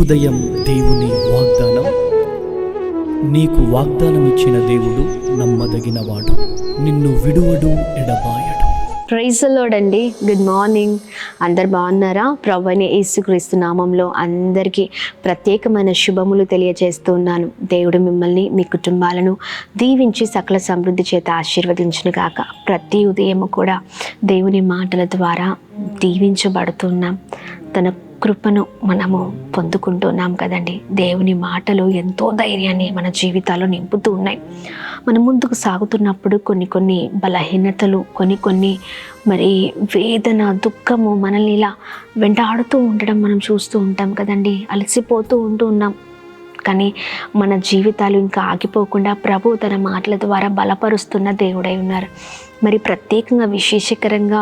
ఉదయం దేవుని వాగ్దానం. నీకు వాగ్దానం ఇచ్చిన దేవుడు నమ్మదగినవాడు, నిన్ను విడువడు, ఎడబాయడు. ప్రైజ్ ది లార్డ్ అండి. Good morning. అందరు బాగున్నారా? ప్రభువైన యేసుక్రీస్తు నామంలో అందరికీ ప్రత్యేకమైన శుభములు తెలియజేస్తున్నాను. దేవుడు మిమ్మల్ని, మీ కుటుంబాలను దీవించి సకల సమృద్ధి చేత ఆశీర్వదించును గాక. ప్రతి ఉదయము కూడా దేవుని మాటల ద్వారా దీవించబడుతున్నాం. తన కృపను మనము పొందుకుంటున్నాం కదండి. దేవుని మాటలు ఎంతో ధైర్యాన్ని మన జీవితాల్లో నింపుతూ ఉన్నాయి. మనం ముందుకు సాగుతున్నప్పుడు కొన్ని బలహీనతలు, కొన్ని మరి వేదన, దుఃఖము మనల్ని ఇలా వెంటాడుతూ ఉండడం మనం చూస్తూ ఉంటాం కదండి. అలసిపోతూ ఉన్నాం. కానీ మన జీవితాలు ఇంకా ఆగిపోకుండా ప్రభు తన మాటల ద్వారా బలపరుస్తున్న దేవుడై ఉన్నారు. మరి ప్రత్యేకంగా విశేషకరంగా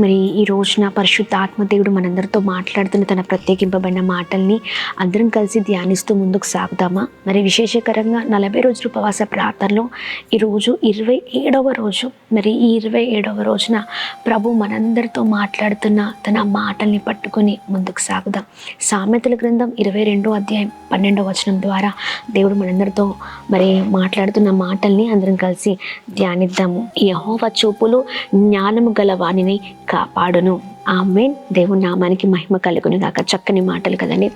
మరి ఈ రోజున పరిశుద్ధాత్మ దేవుడు మనందరితో మాట్లాడుతున్న తన ప్రత్యేకింపబడిన మాటల్ని అందరం కలిసి ధ్యానిస్తూ ముందుకు సాగుదామా? మరి విశేషకరంగా 40 రోజుల ఉపవాస ప్రార్థనలో ఈరోజు 27వ రోజు. మరి ఈ 27వ రోజున ప్రభు మనందరితో మాట్లాడుతున్న తన మాటల్ని పట్టుకొని ముందుకు సాగుదాం. సామెతల గ్రంథం 22వ అధ్యాయం 12వ వచనం ద్వారా దేవుడు మనందరితో మరి మాట్లాడుతున్న మాటల్ని అందరం కలిసి ధ్యానిద్దాము. యెహోవా చూపులు జ్ఞానము గల వానిని కాపాడును. ఆమేన్. దేవుని నామానికి మహిమ కలుగును గాక. చక్కని మాటలు కదండి.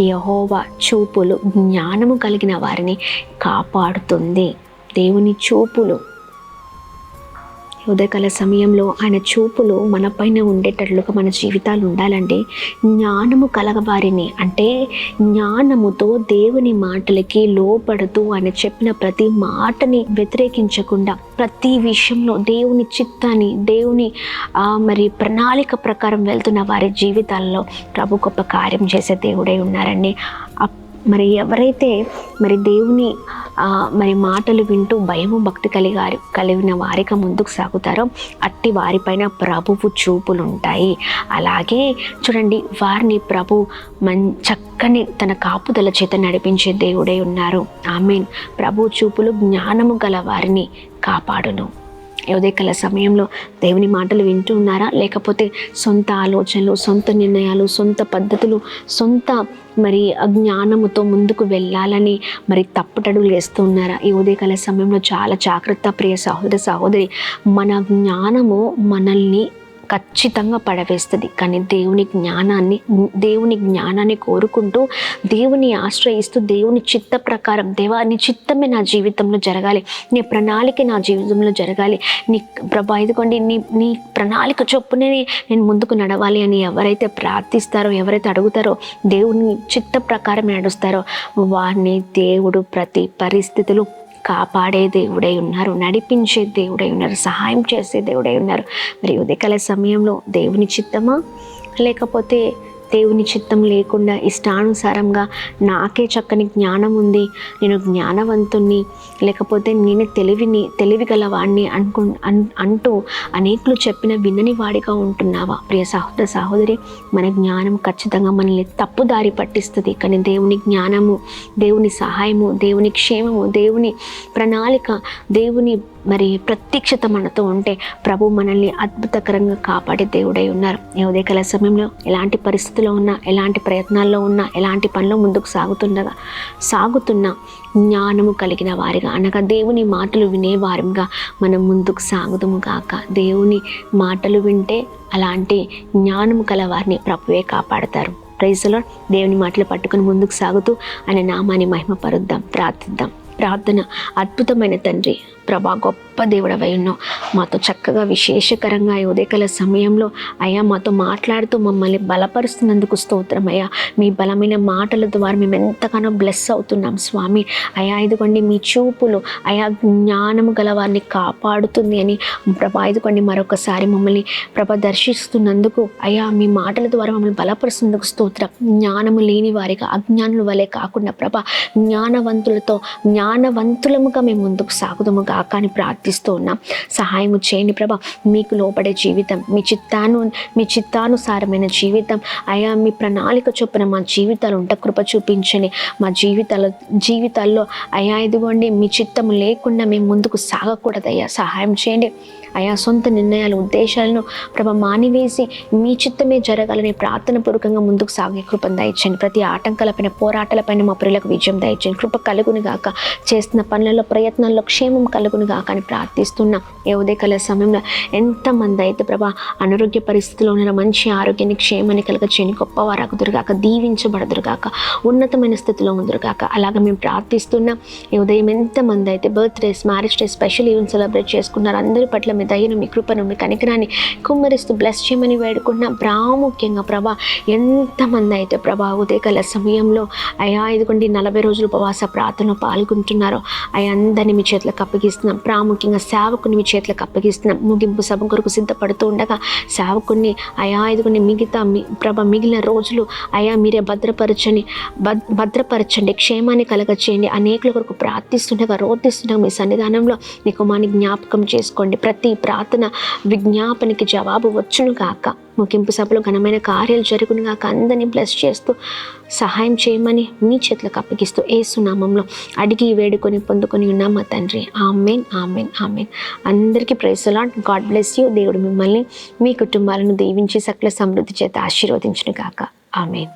యెహోవా చూపులు జ్ఞానము కలిగిన వారిని కాపాడుతుంది. దేవుని చూపులు ఉదయకాల సమయంలో ఆయన చూపులు మన పైన ఉండేటట్లుగా మన జీవితాలు ఉండాలండి. జ్ఞానము కలగవారిని అంటే జ్ఞానముతో దేవుని మాటలకి లోపడుతూ ఆయన చెప్పిన ప్రతి మాటని వ్యతిరేకించకుండా ప్రతి విషయంలో దేవుని చిత్తాన్ని, దేవుని మరి ప్రణాళిక ప్రకారం వెళ్తున్న వారి జీవితాల్లో ప్రభు గొప్ప కార్యం చేసే దేవుడై ఉన్నారండి. మరి ఎవరైతే మరి దేవుని మరి మాటలు వింటూ భయము భక్తి కలిగిన వారిగా ముందుకు సాగుతారో అట్టి వారిపైన ప్రభువు చూపులు ఉంటాయి. అలాగే చూడండి, వారిని ప్రభు చక్కని తన కాపుదల చేత నడిపించే దేవుడై ఉన్నారు. ఆమేన్. ప్రభు చూపులు జ్ఞానము గల వారిని కాపాడును. ఉదయకాల సమయంలో దేవుని మాటలు వింటూ ఉన్నారా? లేకపోతే సొంత ఆలోచనలు, సొంత నిర్ణయాలు, సొంత పద్ధతులు, సొంత మరి అజ్ఞానముతో ముందుకు వెళ్ళాలని మరి తప్పుటడుగులు వేస్తూ ఉన్నారా? ఈ ఉదయకాల సమయంలో చాలా జాగ్రత్త ప్రియ సహోదరి. మన జ్ఞానము మనల్ని ఖచ్చితంగా పడవేస్తుంది. కానీ దేవుని జ్ఞానాన్ని కోరుకుంటూ, దేవుని ఆశ్రయిస్తూ, దేవుని చిత్త ప్రకారం, దేవా నీ చిత్తమే నా జీవితంలో జరగాలి, నీ ప్రణాళిక నా జీవితంలో జరగాలి, నీ ప్రభా ఇదిగోండి నీ ప్రణాళిక చొప్పునే నేను ముందుకు నడవాలి అని ఎవరైతే ప్రార్థిస్తారో, ఎవరైతే అడుగుతారో, దేవుని చిత్త ప్రకారం నడుస్తారో వారిని దేవుడు ప్రతి పరిస్థితులు కాపాడే దేవుడై ఉన్నారు, నడిపించే దేవుడై ఉన్నారు, సహాయం చేసే దేవుడై ఉన్నారు. మరి ఉదయకాల సమయంలో దేవుని చిత్తమా, లేకపోతే దేవుని చిత్తం లేకుండా ఇష్టానుసారంగా నాకే చక్కని జ్ఞానం ఉంది, నేను జ్ఞానవంతుణ్ణి, లేకపోతే నేను తెలివి గలవాడిని అంటూ అనేకులు చెప్పిన వినని వాడిగా ఉంటున్నావా? ప్రియ సహోదరి, మన జ్ఞానం ఖచ్చితంగా మనల్ని తప్పుదారి పట్టిస్తుంది. కానీ దేవుని జ్ఞానము, దేవుని సహాయము, దేవుని క్షేమము, దేవుని ప్రణాళిక, దేవుని మరి ప్రత్యక్షత మనతో ఉంటే ప్రభు మనల్ని అద్భుతకరంగా కాపాడే దేవుడై ఉన్నారు. ఈ ఉదయకాల సమయంలో ఎలాంటి పరిస్థితుల్లో ఉన్నా, ఎలాంటి ప్రయత్నాల్లో ఉన్నా, ఎలాంటి పనిలో ముందుకు సాగుతున్న జ్ఞానము కలిగిన వారిగా, అనగా దేవుని మాటలు వినేవారిగా మనం ముందుకు సాగుదుము గాక. దేవుని మాటలు వింటే అలాంటి జ్ఞానము కల వారిని ప్రభువే కాపాడతారు. Praise the Lord. దేవుని మాటలు పట్టుకొని ముందుకు సాగుతూ ఆయన నామాన్ని మహిమపరుద్దాం. ప్రార్థిద్దాం. ప్రార్థన. అద్భుతమైన తండ్రి, ప్రభా గొప్ప దేవుడవై ఉన్నావు. మాతో చక్కగా విశేషకరంగా ఈ ఉదయకాల సమయంలో అయ్యా మాతో మాట్లాడుతూ మమ్మల్ని బలపరుస్తున్నందుకు స్తోత్రం అయ్యా. మీ బలమైన మాటల ద్వారా మేము ఎంతగానో బ్లెస్ అవుతున్నాం స్వామి. అయ్యా ఇదిగోండి మీ చూపులు అయ్యా జ్ఞానము గల వారిని కాపాడుతుంది అని ప్రభా ఇదిగోండి మరొకసారి మమ్మల్ని ప్రభా దర్శిస్తున్నందుకు అయ్యా మీ మాటల ద్వారా మమ్మల్ని బలపరుస్తున్నందుకు స్తోత్రం. జ్ఞానము లేని వారిగా, అజ్ఞానుల వలె కాకుండా ప్రభా జ్ఞానవంతులముగా మేము ముందుకు సాగుదాము గాక అని ప్రార్థిస్తూ ఉన్నాం. సహాయము చేయండి ప్రభా. మీకు లోపడే జీవితం, మీ చిత్తానుసారమైన జీవితం అయా మీ ప్రణాళిక చొప్పున మా జీవితాలు ఉంట కృప చూపించండి. మా జీవితాల్లో అయా ఇదిగోండి మీ చిత్తము లేకుండా మేము ముందుకు సాగకూడదయ్యా. సహాయం చేయండి. అయా సొంత నిర్ణయాలు ఉద్దేశాలను ప్రభ మానివేసి మీ చిత్తమే జరగాలని ప్రార్థన పూర్వకంగా ముందుకు సాగే కృపను దయచేయండి. ప్రతి ఆటంకాలపైన పోరాటాలపైన మా ప్రియులకు విజయం దయచేయండి. కృప కలుగును గాక. చేస్తున్న పనులలో ప్రయత్నాల్లో క్షేమం కలుగును గాక అని ప్రార్థిస్తున్నా. ఏ ఉదయకాల సమయంలో ఎంతమంది అయితే ప్రభా అనారోగ్య పరిస్థితిలో ఉన్న మంచి ఆరోగ్యాన్ని క్షేమాన్ని కలగచేయండి. గొప్పవారాకుదురుగాక, దీవించబడదురుగాక, ఉన్నతమైన స్థితిలో ఉందరుగాక. అలాగే మేము ప్రార్థిస్తున్నాం. ఈ ఉదయం ఎంతమంది అయితే birthdays, marriage day, special event celebrate చేసుకున్నారు. అందరి పట్ల మీ దయను, మీ కృపను, మీ కనికరాన్ని కుమ్మరిస్తూ బ్లెస్ చేయమని వేడుకుంటున్నాం. ప్రాముఖ్యంగా ప్రభా ఎంతమంది అయితే ప్రభా ఉదయకాల సమయంలో అయా ఇదిగోండి 40 రోజులు ఉపవాస ప్రార్థనలో పాల్గొంటున్నారో అయ్యా అందరినీ మీ చేతులకు అప్పగిస్తున్నాం. ప్రాముఖ్యంగా సేవకుని మీ చేతులకు అప్పగిస్తున్నాం. ముగింపు సభ కొరకు సిద్ధపడుతూ ఉండగా సేవకుని అయా ఇదిగోండి మిగిలిన రోజులు అయా మీరే భద్రపరచండి, క్షేమాన్ని కలగచేయండి. అనేకుల కొరకు ప్రార్థిస్తుండగా రోధిస్తుండగా మీ సన్నిధానంలో నీ కుమారుని జ్ఞాపకం చేసుకోండి. ప్రతి ప్రార్థన విజ్ఞాపనకి జవాబు వచ్చును గాక. ముగింపు సభలో ఘనమైన కార్యాలు జరుగును గాక. అందరినీ బ్లెస్ చేస్తూ సహాయం చేయమని మీ చేతులకు అప్పగిస్తూ యేసు నామములో అడిగి వేడుకొని పొందుకొని ఉన్నాం మా తండ్రి. ఆమేన్, ఆమేన్, ఆమేన్. అందరికీ praise the lord. God bless you. దేవుడు మిమ్మల్ని మీ కుటుంబాలను దీవించి సకల సమృద్ధి చేత ఆశీర్వదించును గాక. ఆమేన్.